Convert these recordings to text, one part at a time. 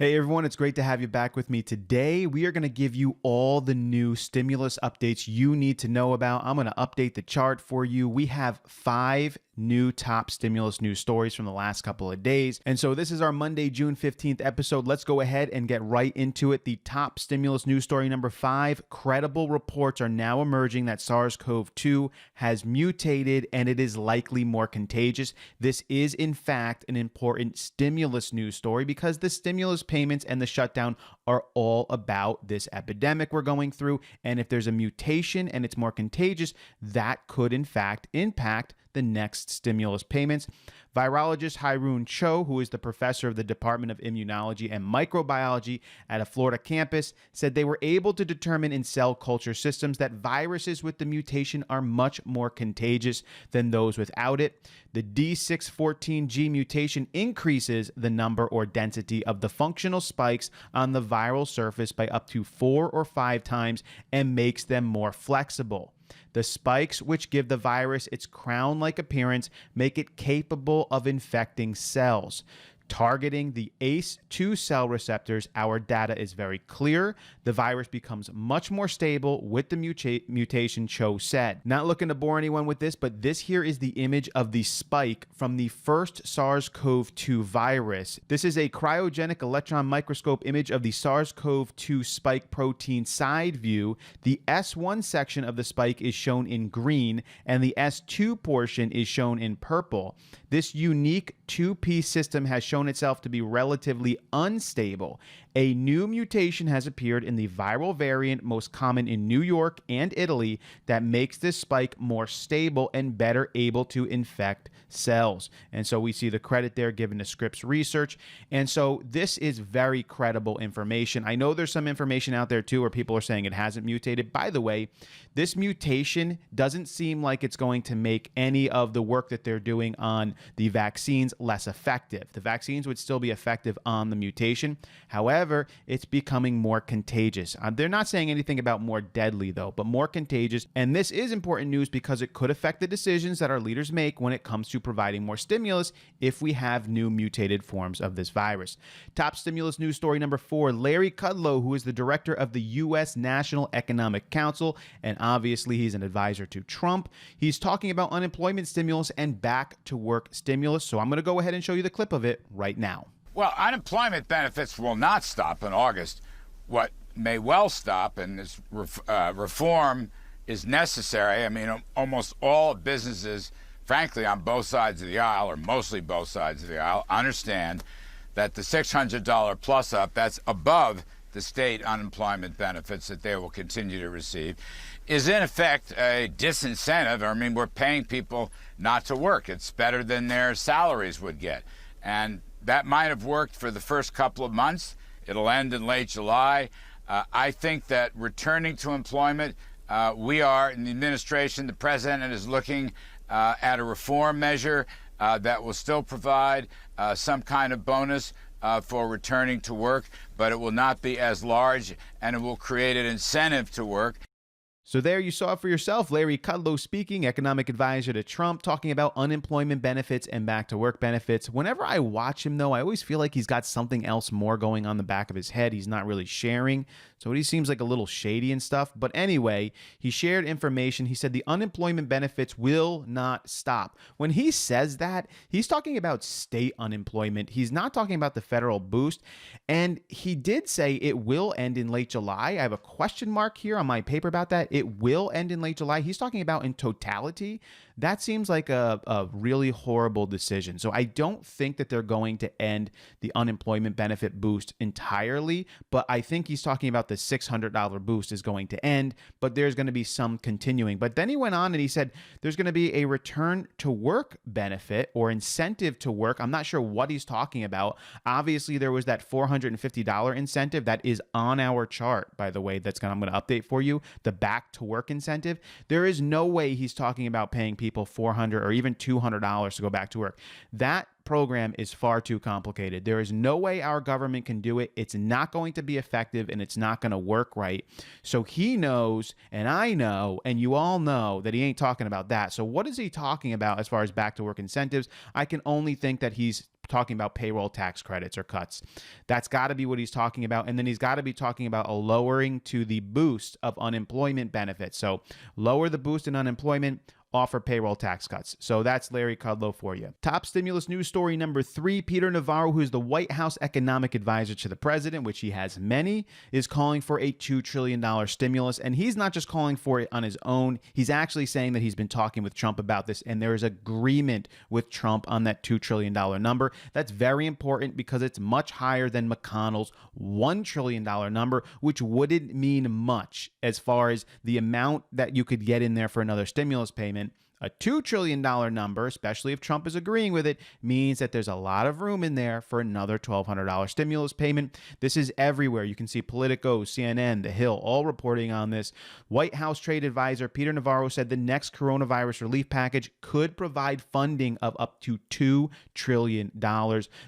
Hey everyone, it's great to have you back with me today. We are going to give you all the new stimulus updates you need to know about. I'm going to update the chart for you. We have 5 new top stimulus news stories from the last couple of days. And so this is our Monday, June 15th episode. Let's go ahead and get right into it. The top stimulus news story number 5, credible reports are now emerging that SARS-CoV-2 has mutated and it is likely more contagious. This is in fact an important stimulus news story because the stimulus payments and the shutdown are all about this epidemic we're going through. And if there's a mutation and it's more contagious, that could in fact impact the next stimulus payments. Virologist Hairun Cho, who is the professor of the Department of Immunology and Microbiology at a Florida campus, said they were able to determine in cell culture systems that viruses with the mutation are much more contagious than those without it. The D614G mutation increases the number or density of the functional spikes on the viral surface by up to 4 or 5 times and makes them more flexible. The spikes, which give the virus its crown-like appearance, make it capable of infecting cells. Targeting the ACE2 cell receptors, our data is very clear. The virus becomes much more stable with the mutation, Cho said. Not looking to bore anyone with this, but this here is the image of the spike from the first SARS-CoV-2 virus. This is a cryogenic electron microscope image of the SARS-CoV-2 spike protein side view. The S1 section of the spike is shown in green, and the S2 portion is shown in purple. This unique two-piece system has shown itself to be relatively unstable. A new mutation has appeared in the viral variant most common in New York and Italy that makes this spike more stable and better able to infect cells. And so we see the credit there given to Scripps Research. And so this is very credible information. I know there's some information out there too where people are saying it hasn't mutated. By the way, this mutation doesn't seem like it's going to make any of the work that they're doing on the vaccines less effective. The vaccines would still be effective on the mutation. However, it's becoming more contagious. They're not saying anything about more deadly though, but more contagious. And this is important news because it could affect the decisions that our leaders make when it comes to providing more stimulus if we have new mutated forms of this virus. Top stimulus news story number 4, Larry Kudlow, who is the director of the U.S. National Economic Council, and obviously he's an advisor to Trump. He's talking about unemployment stimulus and back to work stimulus. So I'm going to go ahead and show you the clip of it right now. Well, unemployment benefits will not stop in August. What may well stop, and this reform is necessary. I mean, almost all businesses, frankly, on both sides of the aisle, or mostly both sides of the aisle, understand that the $600 plus up, that's above the state unemployment benefits that they will continue to receive, is in effect a disincentive. I mean, we're paying people not to work. It's better than their salaries would get. And that might have worked for the first couple of months. It'll end in late July. I think that returning to employment, we are, in the administration, the president is looking at a reform measure that will still provide some kind of bonus for returning to work, but it will not be as large, and it will create an incentive to work. So there you saw it for yourself. Larry Kudlow speaking, economic advisor to Trump, talking about unemployment benefits and back to work benefits. Whenever I watch him, though, I always feel like he's got something else more going on the back of his head. He's not really sharing. So he seems like a little shady and stuff. But anyway, he shared information. He said the unemployment benefits will not stop. When he says that, he's talking about state unemployment. He's not talking about the federal boost. And he did say it will end in late July. I have a question mark here on my paper about that. It will end in late July. He's talking about in totality. That seems like a really horrible decision. So I don't think that they're going to end the unemployment benefit boost entirely, but I think he's talking about the $600 boost is going to end, but there's going to be some continuing. But then he went on and he said there's going to be a return to work benefit or incentive to work. I'm not sure what he's talking about. Obviously, there was that $450 incentive that is on our chart, by the way, I'm going to update for you, the back to work incentive. There is no way he's talking about paying people $400 or even $200 to go back to work. That program is far too complicated. There is no way our government can do it. It's not going to be effective and it's not going to work right. So he knows, and I know, and you all know that he ain't talking about that. So what is he talking about as far as back to work incentives? I can only think that he's talking about payroll tax credits or cuts. That's got to be what he's talking about. And then he's got to be talking about a lowering to the boost of unemployment benefits. So lower the boost in unemployment, offer payroll tax cuts. So that's Larry Kudlow for you. Top stimulus news story number 3, Peter Navarro, who's the White House economic advisor to the president, which he has many, is calling for a $2 trillion stimulus. And he's not just calling for it on his own. He's actually saying that he's been talking with Trump about this, and there is agreement with Trump on that $2 trillion number. That's very important because it's much higher than McConnell's $1 trillion number, which wouldn't mean much as far as the amount that you could get in there for another stimulus payment. A $2 trillion number, especially if Trump is agreeing with it, means that there's a lot of room in there for another $1,200 stimulus payment. This is everywhere. You can see Politico, CNN, The Hill, all reporting on this. White House trade advisor Peter Navarro said the next coronavirus relief package could provide funding of up to $2 trillion.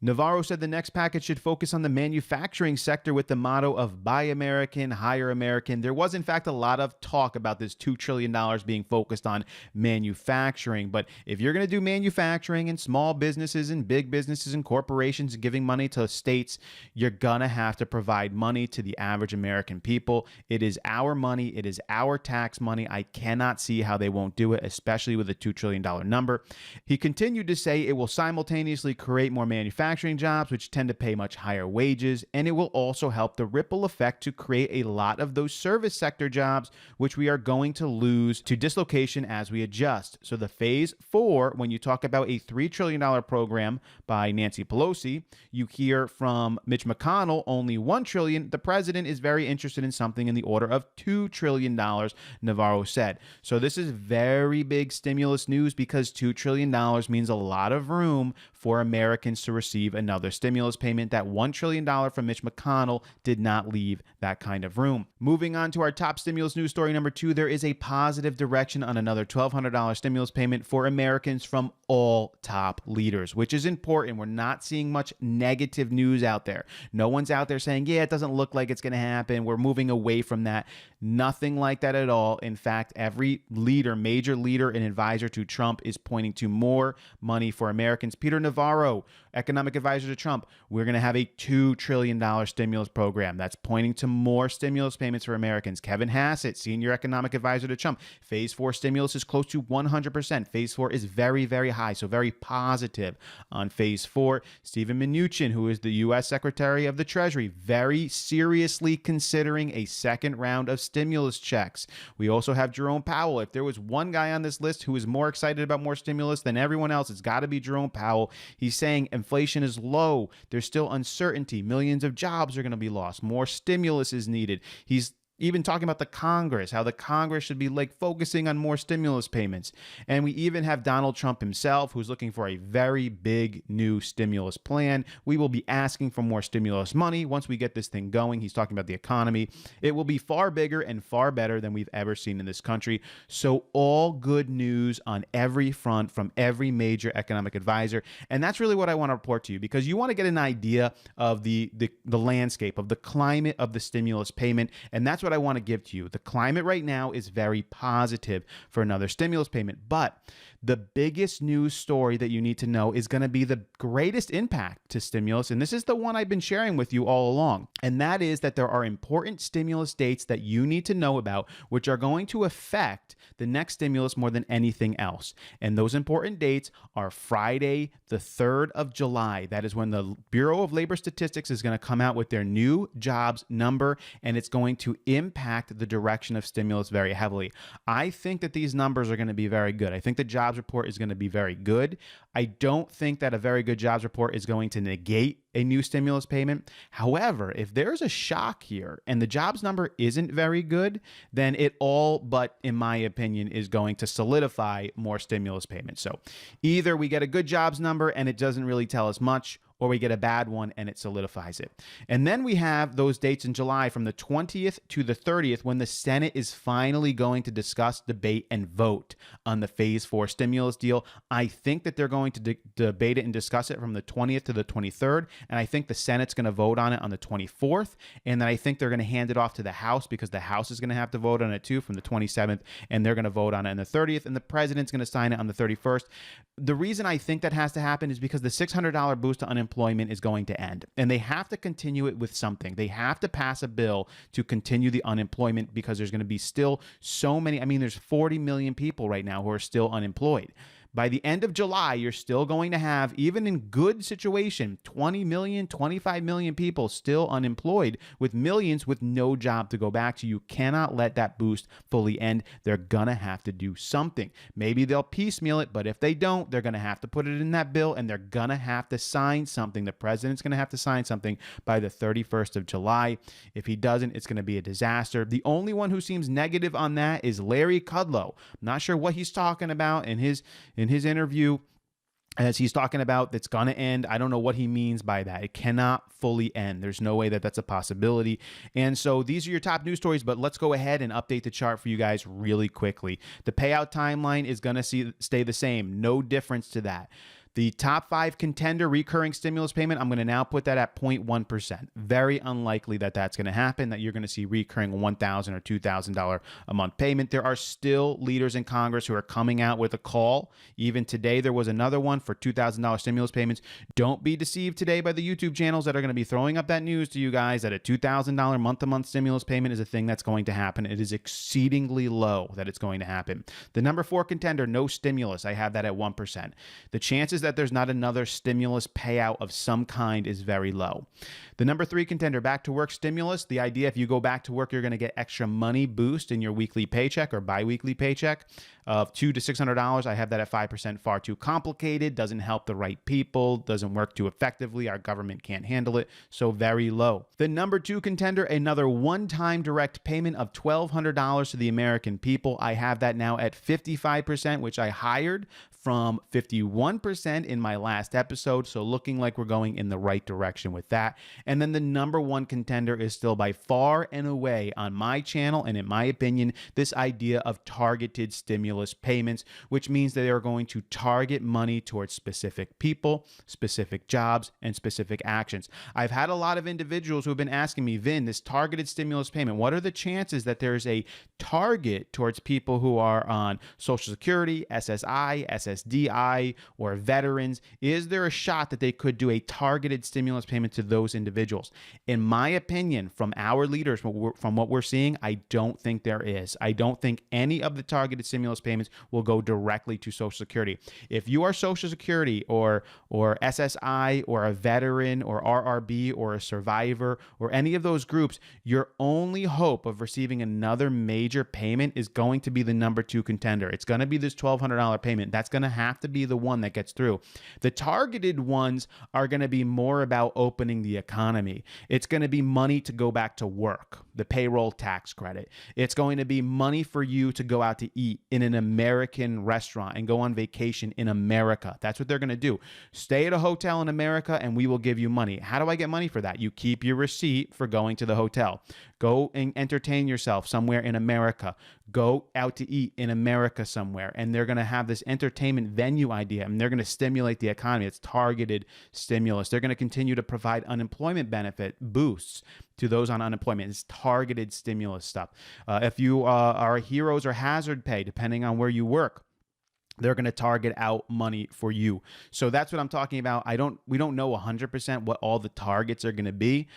Navarro said the next package should focus on the manufacturing sector with the motto of Buy American, Hire American. There was, in fact, a lot of talk about this $2 trillion being focused on manufacturing. But if you're going to do manufacturing and small businesses and big businesses and corporations and giving money to states, you're going to have to provide money to the average American people. It is our money. It is our tax money. I cannot see how they won't do it, especially with a $2 trillion number. He continued to say it will simultaneously create more manufacturing jobs, which tend to pay much higher wages, and it will also help the ripple effect to create a lot of those service sector jobs, which we are going to lose to dislocation as we adjust. So the phase 4, when you talk about a $3 trillion program by Nancy Pelosi, you hear from Mitch McConnell only $1 trillion. The president is very interested in something in the order of $2 trillion, Navarro said. So this is very big stimulus news because $2 trillion means a lot of room for Americans to receive another stimulus payment. That $1 trillion from Mitch McConnell did not leave that kind of room. Moving on to our top stimulus news story number 2, there is a positive direction on another $1,200 stimulus payment for Americans from all top leaders, which is important. We're not seeing much negative news out there. No one's out there saying, yeah, it doesn't look like it's going to happen. We're moving away from that. Nothing like that at all. In fact, every leader, major leader and advisor to Trump is pointing to more money for Americans. Peter Navarro, economic advisor to Trump, we're going to have a $2 trillion stimulus program. That's pointing to more stimulus payments for Americans. Kevin Hassett, senior economic advisor to Trump, phase 4 stimulus is close to 100%. Phase 4 is very, very high, so very positive on phase 4. Stephen Mnuchin, who is the U.S. Secretary of the Treasury, very seriously considering a second round of stimulus checks. We also have Jerome Powell. If there was one guy on this list who is more excited about more stimulus than everyone else, it's got to be Jerome Powell. He's saying inflation is low. There's still uncertainty. Millions of jobs are going to be lost. More stimulus is needed. He's even talking about the Congress, how the Congress should be focusing on more stimulus payments. And we even have Donald Trump himself, who's looking for a very big new stimulus plan. We will be asking for more stimulus money once we get this thing going. He's talking about the economy. It will be far bigger and far better than we've ever seen in this country. So all good news on every front from every major economic advisor. And that's really what I want to report to you, because you want to get an idea of the landscape, of the climate of the stimulus payment. And that's what I want to give to you. The climate right now is very positive for another stimulus payment, but the biggest news story that you need to know is going to be the greatest impact to stimulus, and this is the one I've been sharing with you all along, and that is that there are important stimulus dates that you need to know about, which are going to affect the next stimulus more than anything else. And those important dates are Friday, the 3rd of July. That is when the Bureau of Labor Statistics is going to come out with their new jobs number, and it's going to impact the direction of stimulus very heavily. I think that these numbers are going to be very good. I think the jobs report is going to be very good. I don't think that a very good jobs report is going to negate a new stimulus payment. However, if there's a shock here and the jobs number isn't very good, then it all but, in my opinion, is going to solidify more stimulus payments. So either we get a good jobs number and it doesn't really tell us much, or we get a bad one and it solidifies it. And then we have those dates in July from the 20th to the 30th when the Senate is finally going to discuss, debate, and vote on the Phase 4 stimulus deal. I think that they're going to debate it and discuss it from the 20th to the 23rd, and I think the Senate's going to vote on it on the 24th, and then I think they're going to hand it off to the House because the House is going to have to vote on it too from the 27th, and they're going to vote on it on the 30th, and the president's going to sign it on the 31st. The reason I think that has to happen is because the $600 boost to unemployment is going to end, and they have to continue it with something. They have to pass a bill to continue the unemployment because there's going to be still so many. I mean, there's 40 million people right now who are still unemployed. By the end of July, you're still going to have, even in good situation, 20 million, 25 million people still unemployed, with millions with no job to go back to. You cannot let that boost fully end. They're going to have to do something. Maybe they'll piecemeal it, but if they don't, they're going to have to put it in that bill, and they're going to have to sign something. The president's going to have to sign something by the 31st of July. If he doesn't, it's going to be a disaster. The only one who seems negative on that is Larry Kudlow. I'm not sure what he's talking about in his interview, as he's talking about that's going to end. I don't know what he means by that. It cannot fully end. There's no way that that's a possibility. And so these are your top news stories, but let's go ahead and update the chart for you guys really quickly. The payout timeline is going to stay the same. No difference to that. The top 5 contender recurring stimulus payment, I'm going to now put that at 0.1%. Very unlikely that that's going to happen, that you're going to see recurring $1,000 or $2,000 a month payment. There are still leaders in Congress who are coming out with a call. Even today, there was another one for $2,000 stimulus payments. Don't be deceived today by the YouTube channels that are going to be throwing up that news to you guys that a $2,000 month-to-month stimulus payment is a thing that's going to happen. It is exceedingly low that it's going to happen. The number 4 contender, no stimulus. I have that at 1%. The chances that there's not another stimulus payout of some kind is very low. The number 3 contender, back to work stimulus. The idea, if you go back to work, you're going to get extra money boost in your weekly paycheck or biweekly paycheck of $200 to $600. I have that at 5%. Far too complicated, doesn't help the right people, doesn't work too effectively. Our government can't handle it, so very low. The number 2 contender, another one-time direct payment of $1,200 to the American people. I have that now at 55%, which I hired from 51% in my last episode, so looking like we're going in the right direction with that. And then the number 1 contender is still by far and away on my channel, and in my opinion, this idea of targeted stimulus payments, which means that they are going to target money towards specific people, specific jobs, and specific actions. I've had a lot of individuals who have been asking me, Vin, this targeted stimulus payment, what are the chances that there's a target towards people who are on Social Security, SSI, SSDI, or veterans? Is there a shot that they could do a targeted stimulus payment to those individuals? In my opinion, from our leaders, from what we're seeing, I don't think there is. I don't think any of the targeted stimulus payments will go directly to Social Security. If you are Social Security or SSI or a veteran or RRB or a survivor or any of those groups, your only hope of receiving another major payment is going to be the number 2 contender. It's going to be this $1,200 payment. That's going to have to be the one that gets through. The targeted ones are going to be more about opening the economy. It's going to be money to go back to work, the payroll tax credit. It's going to be money for you to go out to eat in an American restaurant and go on vacation in America. That's what they're going to do. Stay at a hotel in America and we will give you money. How do I get money for that? You keep your receipt for going to the hotel. Go and entertain yourself somewhere in America. Go out to eat in America somewhere. And they're going to have this entertainment venue idea, and they're going to stimulate the economy. It's targeted stimulus. They're going to continue to provide unemployment benefit boosts to those on unemployment. It's targeted stimulus stuff. If you are heroes or hazard pay, depending on where you work, they're going to target out money for you. So that's what I'm talking about. We don't know 100% what all the targets are going to be.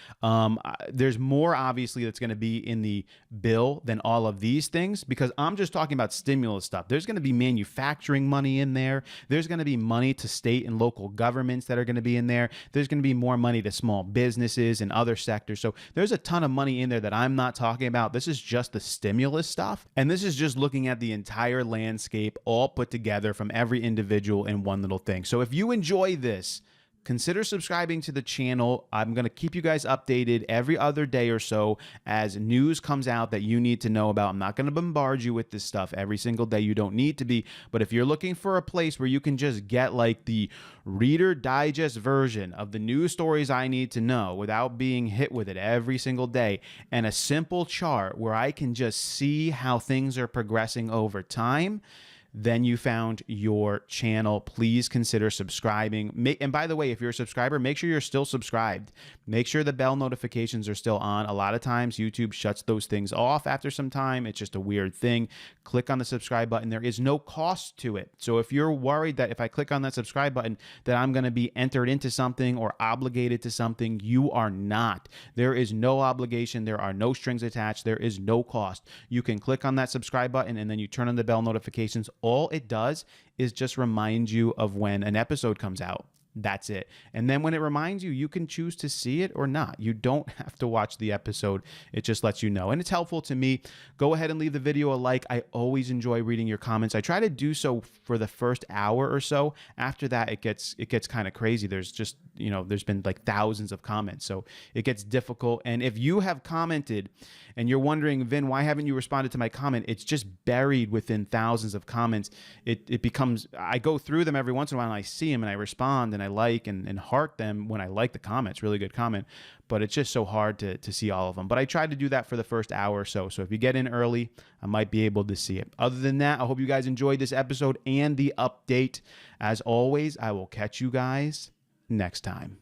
There's more obviously that's going to be in the bill than all of these things, because I'm just talking about stimulus stuff. There's going to be manufacturing money in there. There's going to be money to state and local governments that are going to be in there. There's going to be more money to small businesses and other sectors. So there's a ton of money in there that I'm not talking about. This is just the stimulus stuff. And this is just looking at the entire landscape all put together from every individual in one little thing. So if you enjoy this, consider subscribing to the channel. I'm going to keep you guys updated every other day or so as news comes out that you need to know about. I'm not going to bombard you with this stuff every single day. You don't need to be. But if you're looking for a place where you can just get like the Reader Digest version of the news stories I need to know without being hit with it every single day, and a simple chart where I can just see how things are progressing over time, then you found your channel. Please consider subscribing. And by the way, if you're a subscriber, make sure you're still subscribed. Make sure the bell notifications are still on. A lot of times YouTube shuts those things off after some time. It's just a weird thing. Click on the subscribe button. There is no cost to it. So if you're worried that if I click on that subscribe button that I'm going to be entered into something or obligated to something, you are not. There is no obligation. There are no strings attached. There is no cost. You can click on that subscribe button and then you turn on the bell notifications. All it does is just remind you of when an episode comes out. That's it. And then when it reminds you, you can choose to see it or not. You don't have to watch the episode. It just lets you know. And it's helpful to me. Go ahead and leave the video a like. I always enjoy reading your comments. I try to do so for the first hour or so. After that, it gets kind of crazy. There's just, there's been like thousands of comments. So it gets difficult. And if you have commented and you're wondering, Vin, why haven't you responded to my comment? It's just buried within thousands of comments. It becomes, I go through them every once in a while and I see them and I respond and I like and heart them when I like the comments. Really good comment. But it's just so hard to see all of them. But I tried to do that for the first hour or so. So if you get in early, I might be able to see it. Other than that, I hope you guys enjoyed this episode and the update. As always, I will catch you guys next time.